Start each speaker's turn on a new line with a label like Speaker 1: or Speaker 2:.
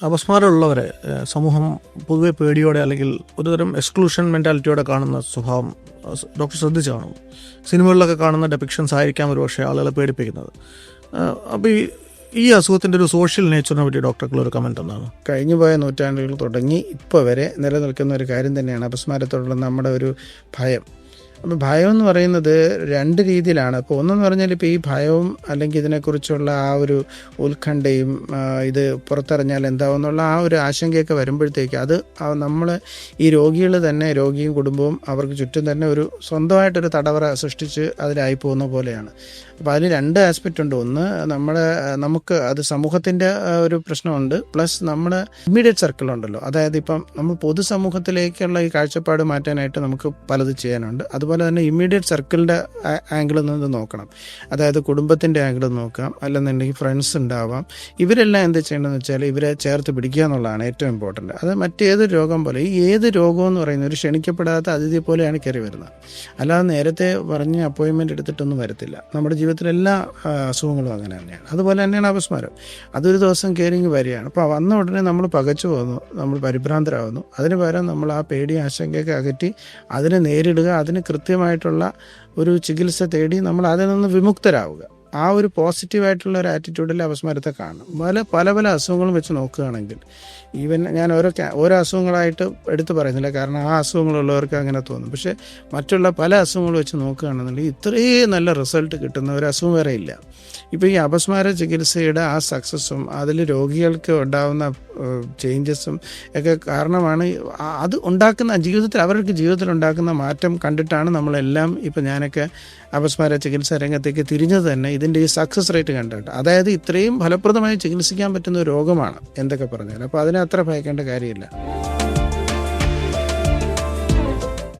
Speaker 1: അപസ്മാരമുള്ളവരെ സമൂഹം പൊതുവെ പേടിയോടെ അല്ലെങ്കിൽ ഒരുതരം എക്സ്ക്ലൂഷൻ മെൻറ്റാലിറ്റിയോടെ കാണുന്ന സ്വഭാവം ഡോക്ടർ ശ്രദ്ധിച്ചു കാണും. സിനിമകളിലൊക്കെ കാണുന്ന ഡെപിക്ഷൻസ് ആയിരിക്കാം ഒരു പക്ഷേ ആളുകളെ പേടിപ്പിക്കുന്നത്. അപ്പോൾ ഈ അസുഖത്തിൻ്റെ ഒരു സോഷ്യൽ നേച്ചറിനെ പറ്റി ഡോക്ടർക്കുള്ള ഒരു കമൻറ്റ് എന്താണ്?
Speaker 2: കഴിഞ്ഞുപോയ നൂറ്റാണ്ടുകൾ തുടങ്ങി ഇപ്പോൾ വരെ നിലനിൽക്കുന്ന ഒരു കാര്യം തന്നെയാണ് അപസ്മാരത്തോടുള്ള നമ്മുടെ ഒരു ഭയം. അപ്പോൾ ഭയം എന്ന് പറയുന്നത് രണ്ട് രീതിയിലാണ്. അപ്പോൾ ഒന്നെന്ന് പറഞ്ഞാൽ ഇപ്പോൾ ഈ ഭയവും അല്ലെങ്കിൽ ഇതിനെക്കുറിച്ചുള്ള ആ ഒരു ഉത്കണ്ഠയും ഇത് പുറത്തിറങ്ങിയാൽ എന്താവുന്നുള്ള ആ ഒരു ആശങ്കയൊക്കെ വരുമ്പോഴത്തേക്ക് അത് നമ്മൾ ഈ രോഗികൾ തന്നെ, രോഗിയും കുടുംബവും അവർക്ക് ചുറ്റും തന്നെ ഒരു സ്വന്തമായിട്ടൊരു തടവറ സൃഷ്ടിച്ച് അതിലായി പോകുന്ന പോലെയാണ്. അപ്പോൾ അതിൽ രണ്ട് ആസ്പെക്റ്റ് ഉണ്ട്. ഒന്ന് നമുക്ക് അത് സമൂഹത്തിൻ്റെ ഒരു പ്രശ്നമുണ്ട്, പ്ലസ് നമ്മുടെ ഇമ്മീഡിയറ്റ് സർക്കിളുണ്ടല്ലോ. അതായത് ഇപ്പം നമ്മൾ പൊതുസമൂഹത്തിലേക്കുള്ള ഈ കാഴ്ചപ്പാട് മാറ്റാനായിട്ട് നമുക്ക് പലത് ചെയ്യാനുണ്ട്. അതുപോലെ തന്നെ ഇമ്മീഡിയറ്റ് സർക്കിളിൻ്റെ ആംഗിളിൽ നിന്ന് നോക്കണം. അതായത് കുടുംബത്തിൻ്റെ ആംഗിളിൽ നോക്കാം, അല്ലെന്നുണ്ടെങ്കിൽ ഫ്രണ്ട്സ് ഉണ്ടാവാം. ഇവരെല്ലാം എന്ത് ചെയ്യണമെന്ന് വെച്ചാൽ ഇവരെ ചേർത്ത് പിടിക്കുക എന്നുള്ളതാണ് ഏറ്റവും ഇമ്പോർട്ടൻറ്റ്. അത് മറ്റേത് രോഗം പോലെ, ഈ ഏത് രോഗം എന്ന് പറയുന്നത് ഒരു ക്ഷണിക്കപ്പെടാത്ത അതിഥി പോലെയാണ് കയറി വരുന്നത്. അല്ലാതെ നേരത്തെ പറഞ്ഞ് അപ്പോയിൻമെൻറ്റ് എടുത്തിട്ടൊന്നും വരത്തില്ല. നമ്മുടെ ജീവിതത്തിലെല്ലാ അസുഖങ്ങളും അങ്ങനെ തന്നെയാണ്. അതുപോലെ തന്നെയാണ് അപസ്മാരം. അതൊരു ദിവസം കയറിങ്ങി വരികയാണ്. അപ്പോൾ വന്ന ഉടനെ നമ്മൾ പകച്ചു പോകുന്നു, നമ്മൾ പരിഭ്രാന്തരാകുന്നു. അതിന് പകരം നമ്മൾ ആ പേടി ആശങ്കയൊക്കെ അകറ്റി അതിനെ നേരിടുക, അതിന് കൃത്യമായിട്ടുള്ള ഒരു ചികിത്സ തേടി നമ്മൾ അതിൽ നിന്ന് വിമുക്തരാവുക. ആ ഒരു പോസിറ്റീവായിട്ടുള്ള ഒരു ആറ്റിറ്റ്യൂഡിൽ അപസ്മാരത്തെ കാണും. പല പല അസുഖങ്ങളും വെച്ച് നോക്കുകയാണെങ്കിൽ, ഈവൻ ഞാൻ ഓരോ അസുഖങ്ങളായിട്ട് എടുത്തു പറയുന്നില്ല, കാരണം ആ അസുഖങ്ങളുള്ളവർക്ക് അങ്ങനെ തോന്നും. പക്ഷേ മറ്റുള്ള പല അസുഖങ്ങൾ വെച്ച് നോക്കുകയാണെന്നുണ്ടെങ്കിൽ ഇത്രയും നല്ല റിസൾട്ട് കിട്ടുന്ന ഒരു അസുഖം വേറെ ഇല്ല. ഇപ്പോൾ ഈ അപസ്മാര ചികിത്സയുടെ ആ സക്സസ്സും അതിൽ രോഗികൾക്ക് ഉണ്ടാകുന്ന ചേഞ്ചസും ഒക്കെ കാരണമാണ് അത് ഉണ്ടാക്കുന്ന അവർക്ക് ജീവിതത്തിൽ ഉണ്ടാക്കുന്ന മാറ്റം കണ്ടിട്ടാണ് നമ്മളെല്ലാം ഇപ്പം ഞാനൊക്കെ അപസ്മാര ചികിത്സാ രംഗത്തേക്ക് തിരിഞ്ഞത് തന്നെ ഇതിൻ്റെ ഈ സക്സസ് റേറ്റ് കണ്ടിട്ട്. അതായത് ഇത്രയും ഫലപ്രദമായി ചികിത്സിക്കാൻ പറ്റുന്ന ഒരു രോഗമാണ് എന്തൊക്കെ പറഞ്ഞാൽ. അപ്പോൾ അതിനെ അത്ര ഭയക്കേണ്ട കാര്യമില്ല.